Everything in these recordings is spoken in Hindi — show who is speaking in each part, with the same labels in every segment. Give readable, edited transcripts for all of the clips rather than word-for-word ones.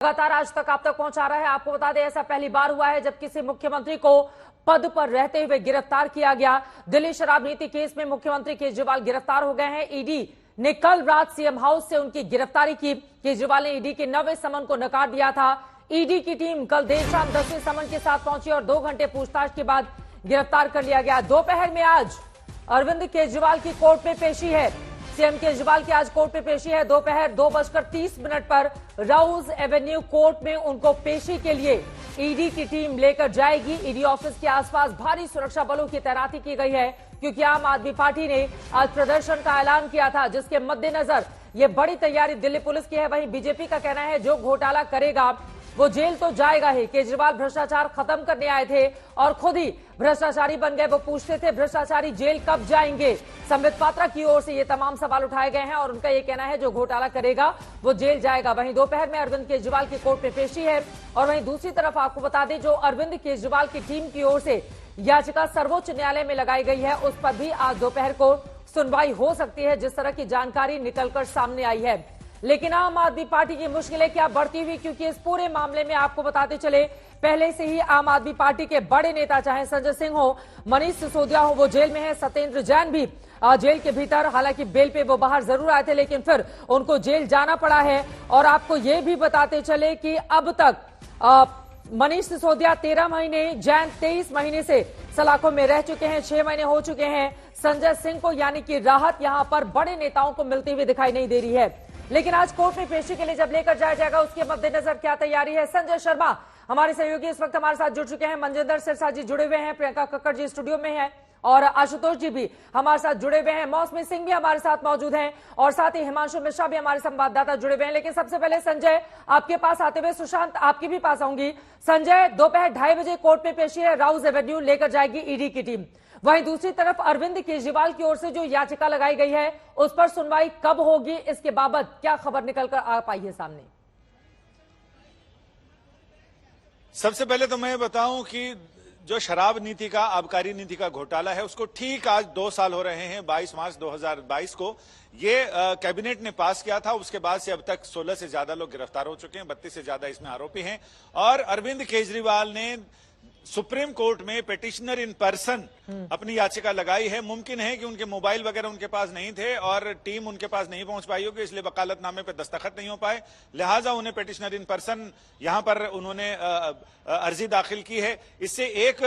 Speaker 1: लगातार आज तक आप तक पहुंचा रहा है। आपको बता दें, ऐसा पहली बार हुआ है जब किसी मुख्यमंत्री को पद पर रहते हुए गिरफ्तार किया गया। दिल्ली शराब नीति केस में मुख्यमंत्री केजरीवाल गिरफ्तार हो गए हैं। ईडी ने कल रात सीएम हाउस से उनकी गिरफ्तारी की। केजरीवाल ने ईडी के 9वें समन को नकार दिया था। ईडी की टीम कल देर शाम 10वें समन के साथ पहुंची और 2 घंटे पूछताछ के बाद गिरफ्तार कर लिया गया। दोपहर में आज अरविंद केजरीवाल की कोर्ट में पेशी है। सीएम केजरीवाल की आज कोर्ट में पेशी है। दोपहर 2:30 पर राउज एवेन्यू कोर्ट में उनको पेशी के लिए ईडी की टीम लेकर जाएगी। ईडी ऑफिस के आसपास भारी सुरक्षा बलों की तैनाती की गई है, क्योंकि आम आदमी पार्टी ने आज प्रदर्शन का ऐलान किया था, जिसके मद्देनजर ये बड़ी तैयारी दिल्ली पुलिस की है। वहीं बीजेपी का कहना है जो घोटाला करेगा वो जेल तो जाएगा ही। केजरीवाल भ्रष्टाचार खत्म करने आए थे और खुद ही भ्रष्टाचारी बन गए। वो पूछते थे भ्रष्टाचारी जेल कब जाएंगे। संबित पात्रा की ओर से ये तमाम सवाल उठाए गए हैं और उनका ये कहना है जो घोटाला करेगा वो जेल जाएगा। वहीं दोपहर में अरविंद केजरीवाल की कोर्ट में पेशी है। और वहीं दूसरी तरफ आपको बता दें, जो अरविंद केजरीवाल की टीम की ओर से याचिका सर्वोच्च न्यायालय में लगाई गई है, उस पर भी आज दोपहर को सुनवाई हो सकती है, जिस तरह की जानकारी निकलकर सामने आई है। लेकिन आम आदमी पार्टी की मुश्किलें क्या बढ़ती हुई, क्योंकि इस पूरे मामले में आपको बताते चले, पहले से ही आम आदमी पार्टी के बड़े नेता, चाहे संजय सिंह हो, मनीष सिसोदिया हो, वो जेल में है। सत्येंद्र जैन भी जेल के भीतर, हालांकि बेल पे वो बाहर जरूर आए थे, लेकिन फिर उनको जेल जाना पड़ा है। और आपको ये भी बताते चले कि अब तक मनीष सिसोदिया 13 महीने, जैन 23 महीने से सलाखों में रह चुके हैं। 6 महीने हो चुके हैं। संजय सिंह को यानी कि राहत यहां पर बड़े नेताओं को मिलती हुई दिखाई नहीं दे रही है। लेकिन आज कोर्ट में पेशी के लिए जब लेकर जाया जाएगा, उसके मद्देनजर क्या तैयारी है। संजय शर्मा हमारे सहयोगी इस वक्त हमारे साथ जुड़ चुके हैं। मनजिंदर सिरसा जी जुड़े हुए हैं, प्रियंका कक्कड़ जी स्टूडियो में हैं और आशुतोष जी भी हमारे साथ जुड़े हुए हैं। मौसमी सिंह भी हमारे साथ मौजूद हैं और साथ ही हिमांशु मिश्रा भी हमारे संवाददाता जुड़े हुए हैं। लेकिन सबसे पहले संजय, आपके पास आते हुए सुशांत आपके भी पास आऊंगी। संजय, दोपहर 2:30 बजे कोर्ट में पेशी है, राउज एवेन्यू लेकर जाएगी ईडी की टीम। वहीं दूसरी तरफ अरविंद केजरीवाल की ओर से जो याचिका लगाई गई है, उस पर सुनवाई कब होगी, इसके बाबत क्या खबर निकलकर आ पाई है सामने?
Speaker 2: सबसे पहले तो मैं बताऊं कि जो शराब नीति का, आबकारी नीति का घोटाला है, उसको ठीक आज 2 साल हो रहे हैं। 22 मार्च 2022 को ये कैबिनेट ने पास किया था। उसके बाद से अब तक 16 से ज्यादा लोग गिरफ्तार हो चुके हैं, 32 से ज्यादा इसमें आरोपी हैं। और अरविंद केजरीवाल ने सुप्रीम कोर्ट में पिटिशनर इन पर्सन अपनी याचिका लगाई है। मुमकिन है कि उनके मोबाइल वगैरह उनके पास नहीं थे और टीम उनके पास नहीं पहुंच पाई होगी, इसलिए वकालतनामे पे दस्तखत नहीं हो पाए। लिहाजा उन्हें पिटिशनर इन पर्सन यहां पर उन्होंने अर्जी दाखिल की है। इससे एक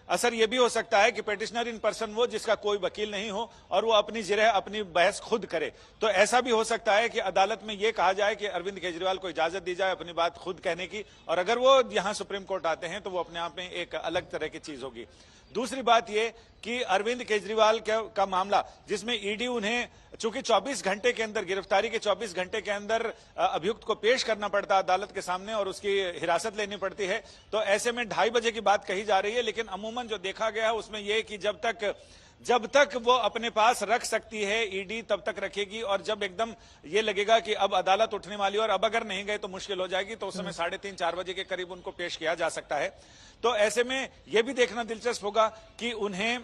Speaker 2: असर यह भी हो सकता है कि पिटिशनर इन पर्सन वो जिसका कोई वकील नहीं हो और वो अपनी जिरह, अपनी बहस खुद करे। तो ऐसा भी हो सकता है कि अदालत में यह कहा जाए कि अरविंद केजरीवाल को इजाजत दी जाए अपनी बात खुद कहने की, और अगर वो यहां सुप्रीम कोर्ट आते हैं तो वो अपने आप में एक अलग तरह की चीज होगी। दूसरी बात यह कि अरविंद केजरीवाल का मामला, जिसमें ईडी उन्हें चूंकि 24 घंटे के अंदर, गिरफ्तारी के 24 घंटे के अंदर अभियुक्त को पेश करना पड़ता है अदालत के सामने और उसकी हिरासत लेनी पड़ती है, तो ऐसे में 2:30 बजे की बात कही जा रही है। लेकिन अमूमन जो देखा गया है उसमें यह कि जब तक वो अपने पास रख सकती है ईडी, तब तक रखेगी। और जब एकदम ये लगेगा कि अब अदालत उठने वाली और अब अगर नहीं गए तो मुश्किल हो जाएगी, तो उस समय 3:30-4 बजे के करीब उनको पेश किया जा सकता है। तो ऐसे में यह भी देखना दिलचस्प होगा कि उन्हें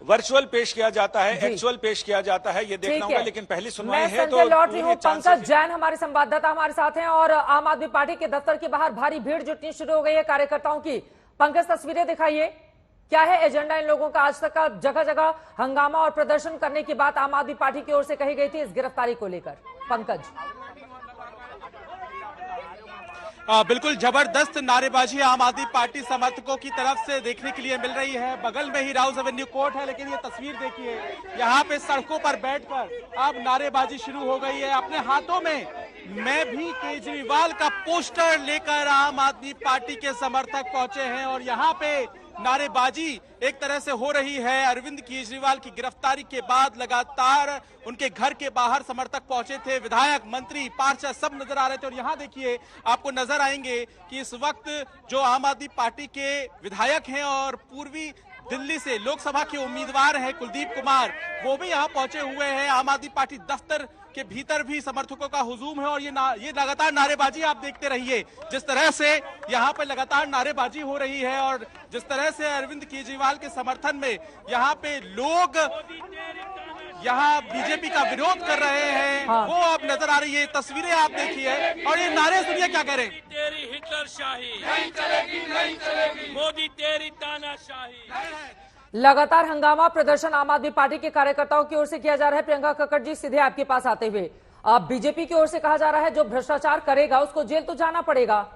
Speaker 2: वर्चुअल पेश किया जाता है, एक्चुअल पेश किया जाता है, ये देखना होगा। लेकिन पहली सुनवाई है तो
Speaker 1: लौट रही हूं। पंकज जैन हमारे संवाददाता हमारे साथ हैं और आम आदमी पार्टी के दफ्तर के बाहर भारी भीड़ जुटनी शुरू हो गई है कार्यकर्ताओं की। पंकज, तस्वीरें दिखाइए, क्या है एजेंडा इन लोगों का? आज तक का जगह जगह हंगामा और प्रदर्शन करने की बात आम आदमी पार्टी की ओर से कही गई थी इस गिरफ्तारी को लेकर। पंकज,
Speaker 3: बिल्कुल जबरदस्त नारेबाजी आम आदमी पार्टी समर्थकों की तरफ से देखने के लिए मिल रही है। बगल में ही राउज एवेन्यू कोर्ट है, लेकिन ये तस्वीर देखिए, यहाँ पे सड़कों पर बैठकर अब नारेबाजी शुरू हो गई है। अपने हाथों में मैं भी केजरीवाल का पोस्टर लेकर आम आदमी पार्टी के समर्थक पहुंचे हैं और यहाँ पे नारेबाजी एक तरह से हो रही है। अरविंद केजरीवाल की गिरफ्तारी के बाद लगातार उनके घर के बाहर समर्थक पहुंचे थे, विधायक, मंत्री, पार्षद सब नजर आ रहे थे। और यहाँ देखिए, आपको नजर आएंगे कि इस वक्त जो आम आदमी पार्टी के विधायक हैं और पूर्वी दिल्ली से लोकसभा के उम्मीदवार हैं कुलदीप कुमार, वो भी यहाँ पहुंचे हुए हैं। आम आदमी पार्टी दफ्तर के भीतर भी समर्थकों का हुजूम है और ये लगातार नारेबाजी आप देखते रहिए। जिस तरह से यहाँ पे लगातार नारेबाजी हो रही है और जिस तरह से अरविंद केजरीवाल के समर्थन में यहाँ पे लोग यहाँ बीजेपी का विरोध कर रहे हैं, वो अब नजर आ रही है। तस्वीरें आप देखिए और ये नारे सुनिए क्या कह रहे हैं।
Speaker 4: तेरी हिटलरशाही नहीं चलेगी, नहीं चलेगी, मोदी तेरी तानाशाही।
Speaker 1: लगातार हंगामा प्रदर्शन आम आदमी पार्टी के कार्यकर्ताओं की ओर से किया जा रहा है। प्रियंका कक्कड़ जी, सीधे आपके पास आते हुए, अब बीजेपी की ओर से कहा जा रहा है जो भ्रष्टाचार करेगा उसको जेल तो जाना पड़ेगा,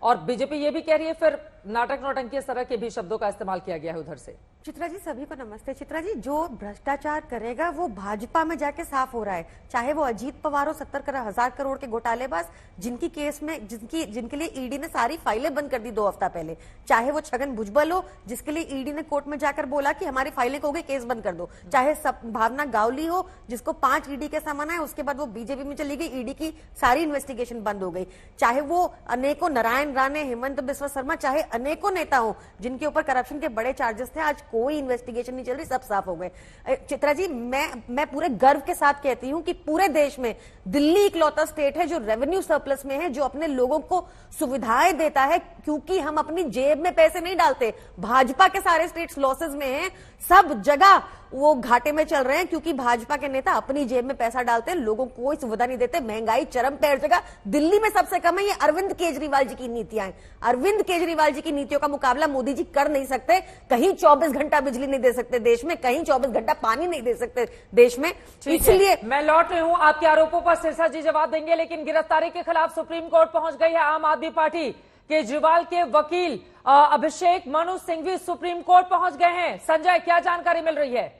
Speaker 1: और बीजेपी ये भी कह रही है फिर नाटक नौटंकी इस तरह के भी शब्दों का इस्तेमाल किया गया है उधर से।
Speaker 5: चित्रा जी, सभी को नमस्ते। चित्रा जी, जो भ्रष्टाचार करेगा वो भाजपा में जाके साफ हो रहा है, चाहे वो अजीत पवार हो, 70,000 करोड़ के घोटालेबाज, जिनकी केस में जिनके लिए ईडी ने सारी फाइलें बंद कर दी 2 हफ्ता पहले, चाहे वो छगन भुजबल हो, जिसके लिए ईडी ने कोर्ट में जाकर बोला कि हमारी फाइलें हो गई, केस बंद कर दो, चाहे भावना गावली हो, जिसको 5 ईडी के सामान है, उसके बाद वो बीजेपी में चली गई, ईडी की सारी इन्वेस्टिगेशन बंद हो गई, चाहे वो अनेकों नारायण राणे, हेमंत बिस्वा शर्मा, चाहे अनेकों नेता हो जिनके ऊपर करप्शन के बड़े चार्जेस थे, आज कोई इन्वेस्टिगेशन नहीं चल रही, सब साफ हो गए। चित्रा जी, मैं पूरे गर्व के साथ कहती हूं कि पूरे देश में दिल्ली इकलौता स्टेट है जो रेवेन्यू सरप्लस में है, जो अपने लोगों को सुविधाएं देता है, क्योंकि हम अपनी जेब में पैसे नहीं डालते। भाजपा के सारे स्टेट्स लॉसेस में हैं, सब जगह वो घाटे में चल रहे हैं, क्योंकि भाजपा के नेता अपनी जेब में पैसा डालते हैं, लोगों को कोई सुविधा नहीं देते, महंगाई चरम पे हर जगह। दिल्ली में सबसे कम है, ये अरविंद केजरीवाल जी की नीतियां हैं। अरविंद केजरीवाल जी की नीतियों का मुकाबला मोदी जी कर नहीं सकते। कहीं 24 घंटा बिजली नहीं दे सकते देश में, कहीं 24 घंटा पानी नहीं दे सकते देश में। इसलिए
Speaker 1: मैं लौट रही हूं, आपके आरोपों पर सिरसा जी जवाब देंगे, लेकिन गिरफ्तारी के खिलाफ सुप्रीम कोर्ट पहुंच गई है आम आदमी पार्टी। केजरीवाल के वकील अभिषेक मनु सिंघवी सुप्रीम कोर्ट पहुंच गए हैं। संजय, क्या जानकारी मिल रही है?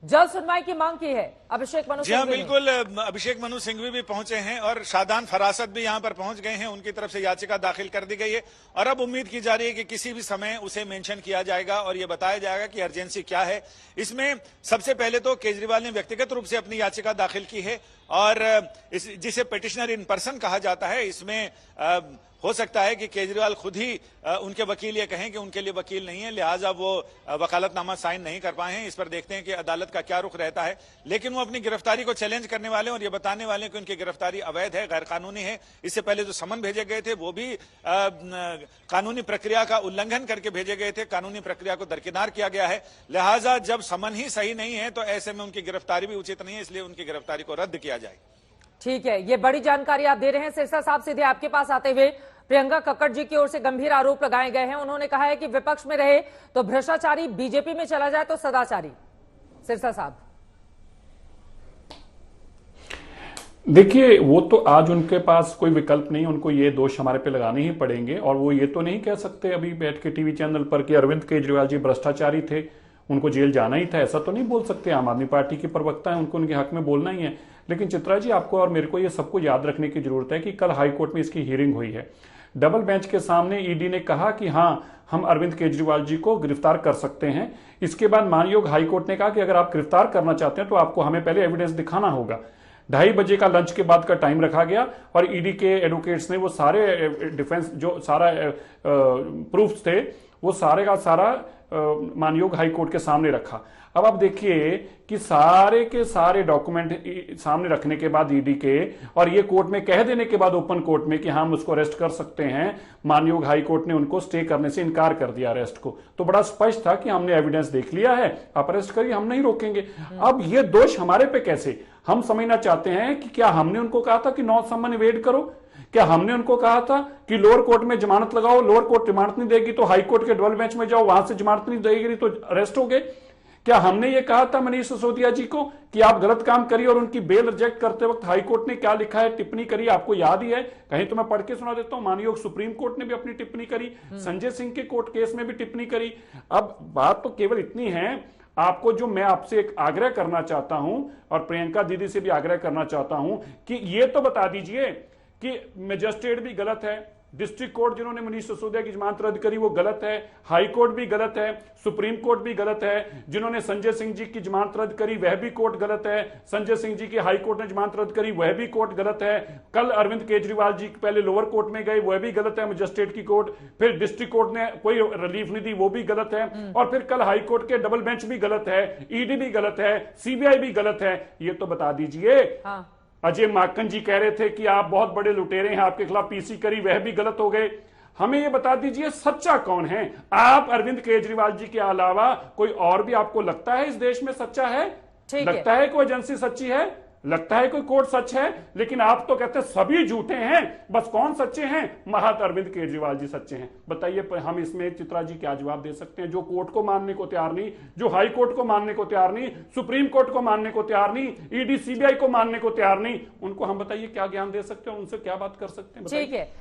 Speaker 1: जल्द सुनवाई की मांग की है अभिषेक मनु
Speaker 2: जी हाँ,
Speaker 1: सिंघवी ने।
Speaker 2: बिल्कुल, अभिषेक मनु सिंघवी भी पहुंचे हैं और शादान फरासत भी यहां पर पहुंच गए हैं। उनकी तरफ से याचिका दाखिल कर दी गई है और अब उम्मीद की जा रही है कि किसी भी समय उसे मेंशन किया जाएगा और यह बताया जाएगा कि अर्जेंसी क्या है। इसमें सबसे पहले तो केजरीवाल ने व्यक्तिगत रूप से अपनी याचिका दाखिल की है और जिसे पिटिशनर इन पर्सन कहा जाता है, इसमें हो सकता है कि केजरीवाल खुद ही उनके वकील ये कहें कि उनके लिए वकील नहीं है, लिहाजा वो वकालतनामा साइन नहीं कर पाए हैं। इस पर देखते हैं कि अदालत का क्या रुख रहता है, लेकिन वो अपनी गिरफ्तारी को चैलेंज करने वाले और ये बताने वाले हैं कि उनकी गिरफ्तारी अवैध है, गैर कानूनी है। इससे पहले जो समन भेजे गए थे वो भी कानूनी प्रक्रिया का उल्लंघन करके भेजे गए थे, कानूनी प्रक्रिया को दरकिनार किया गया है। लिहाजा जब समन ही सही नहीं है तो ऐसे में उनकी गिरफ्तारी भी उचित नहीं है, इसलिए उनकी गिरफ्तारी को रद्द किया जाए।
Speaker 1: ठीक है, ये बड़ी जानकारी आप दे रहे हैं। सिरसा साहब, सीधे आपके पास आते हुए, प्रियंका कक्कड़ जी की ओर से गंभीर आरोप लगाए गए हैं। उन्होंने कहा है कि विपक्ष में रहे तो भ्रष्टाचारी, बीजेपी में चला जाए तो सदाचारी। सिरसा साहब,
Speaker 6: देखिए, वो तो आज उनके पास कोई विकल्प नहीं, उनको ये दोष हमारे पे लगाने ही पड़ेंगे और वो ये तो नहीं कह सकते अभी बैठ के टीवी चैनल पर कि अरविंद केजरीवाल जी भ्रष्टाचारी थे, उनको जेल जाना ही था। ऐसा तो नहीं बोल सकते। आम आदमी पार्टी के प्रवक्ता हैं, उनको उनके हक में बोलना ही है। लेकिन चित्रा जी, आपको और मेरे को ये सबको याद रखने की जरूरत है कि कल हाईकोर्ट में इसकी हियरिंग हुई है। डबल बेंच के सामने ईडी ने कहा कि हाँ, हम अरविंद केजरीवाल जी को गिरफ्तार कर सकते हैं। इसके बाद मानयोग हाईकोर्ट ने कहा कि अगर आप गिरफ्तार करना चाहते हैं तो आपको हमें पहले एविडेंस दिखाना होगा। 2:30 बजे का लंच के बाद का टाइम रखा गया और ईडी के एडवोकेट्स ने वो सारे डिफेंस जो सारा प्रूफ्स थे वो सारे का सारा मानयोग हाईकोर्ट के सामने रखा। अब आप देखिए कि सारे के सारे डॉक्यूमेंट सामने रखने के बाद ईडी के और ये कोर्ट में कह देने के बाद ओपन कोर्ट में कि हम उसको अरेस्ट कर सकते हैं, मानयोग हाई कोर्ट ने उनको स्टे करने से इनकार कर दिया अरेस्ट को। तो बड़ा स्पष्ट था कि हमने एविडेंस देख लिया है, आप अरेस्ट करिए, हम नहीं रोकेंगे। अब ये दोष हमारे पे कैसे? हम समझना चाहते हैं कि क्या हमने उनको कहा था कि 9 सम्मन वेट करो? क्या हमने उनको कहा था कि लोअर कोर्ट में जमानत लगाओ, लोअर कोर्ट जमानत नहीं देगी तो हाई कोर्ट के डबल बेंच में जाओ, वहां से जमानत नहीं देगी तो अरेस्ट हो गए? क्या हमने ये कहा था मनीष सिसोदिया जी को कि आप गलत काम करिए? और उनकी बेल रिजेक्ट करते वक्त हाईकोर्ट ने क्या लिखा है, टिप्पणी करी, आपको याद ही है, कहीं तो मैं पढ़ के सुना देता हूं। मानयोग सुप्रीम कोर्ट ने भी अपनी टिप्पणी करी, संजय सिंह के कोर्ट केस में भी टिप्पणी करी। अब बात तो केवल इतनी है, आपको जो मैं आपसे एक आग्रह करना चाहता हूं और प्रियंका दीदी से भी आग्रह करना चाहता हूं कि ये तो बता दीजिए कि मजिस्ट्रेट भी गलत है, डिस्ट्रिक्ट कोर्ट जिन्होंने मनीष सिसोदिया की जमानत रद्द करी वो गलत है, हाई कोर्ट भी गलत है, सुप्रीम कोर्ट भी गलत है, जिन्होंने संजय सिंह जी की जमानत रद्द करी वह भी कोर्ट गलत है, संजय सिंह जी की हाई कोर्ट ने जमानत रद्द करी वह भी कोर्ट गलत है, कल अरविंद केजरीवाल जी पहले लोअर कोर्ट में गए वह भी गलत है, मजिस्ट्रेट की कोर्ट, फिर डिस्ट्रिक्ट कोर्ट ने कोई रिलीफ नहीं दी वो भी गलत है, और फिर कल हाई कोर्ट के डबल बेंच भी गलत है, ईडी भी गलत है, सीबीआई भी गलत है। ये तो बता दीजिए। अजय माकन जी कह रहे थे कि आप बहुत बड़े लुटेरे हैं, आपके खिलाफ पीसी करी वह भी गलत हो गए। हमें ये बता दीजिए सच्चा कौन है। आप अरविंद केजरीवाल जी के अलावा कोई और भी आपको लगता है इस देश में सच्चा है? लगता है कोई एजेंसी सच्ची है? लगता है कोई कोर्ट सच है? लेकिन आप तो कहते हैं सभी झूठे हैं, बस कौन सच्चे हैं? महत अरविंद केजरीवाल जी सच्चे हैं। बताइए हम इसमें चित्रा जी क्या जवाब दे सकते हैं? जो कोर्ट को मानने को तैयार नहीं, जो हाई कोर्ट को मानने को तैयार नहीं, सुप्रीम कोर्ट को मानने को तैयार नहीं, ईडी सीबीआई को मानने को तैयार नहीं, उनको हम बताइए क्या ज्ञान दे सकते हैं, उनसे क्या बात कर सकते हैं?
Speaker 1: ठीक है।